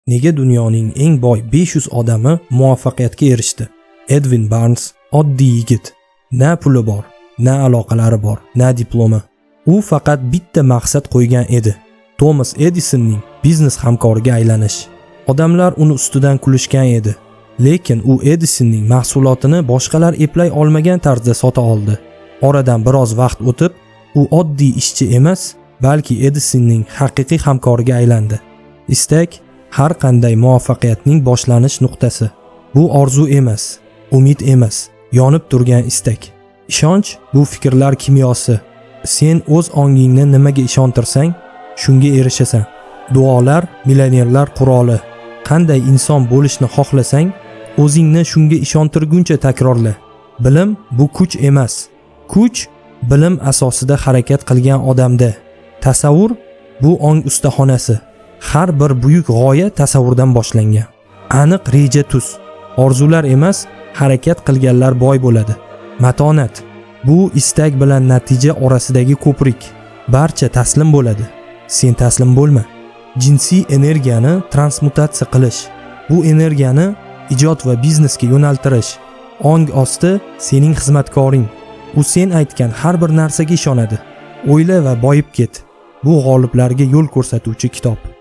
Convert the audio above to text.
Nega dunyoning eng boy 500 odami muvaffaqiyatga erishdi? Edwin Barnes oddiy yigit. Na puli bor, na aloqalari bor, na diplomi. U faqat bitta maqsad qo'ygan edi. Thomas Edisonning biznes hamkoriga aylanish. Odamlar uni ustidan kulishgan edi. Lekin u Edisonning mahsulotini boshqalar eplay olmagan tarzda sota oldi. Oradan biroz vaqt o'tib, u oddiy ishchi emas, balki Edisonning haqiqiy hamkoriga aylandi. Istak har qanday muvaffaqiyatning boshlanish nuqtasi. Bu orzu emas, umid emas, yonib turgan istak. Ishonch bu fikrlar kimyosi. Sen o'z ongingni nimaga ishontirsang, shunga erishasan. Duolar millionerlar quroli. Qanday inson bo'lishni xohlasang, o'zingni shunga ishontirguncha takrorla. Bilim bu kuch emas. Kuch bilim asosida harakat qilgan odamda. Tasavvur bu ong ustaxonasi. Har bir buyuk g'oya tasavvurdan boshlangan. Aniq reja tuz. Orzular emas, harakat qilganlar boy bo'ladi. Matonat bu istak bilan natija orasidagi ko'prik. Barcha taslim bo'ladi. Sen taslim bo'lma. Jinsiy energiyani transmutatsiya qilish. Bu energiyani ijod va biznesga yo'naltirish. Ong osti sening xizmatkoring. U sen aytgan har bir narsaga ishonadi. O'yla va boyib ket. Bu g'oliblarga yo'l ko'rsatuvchi kitob.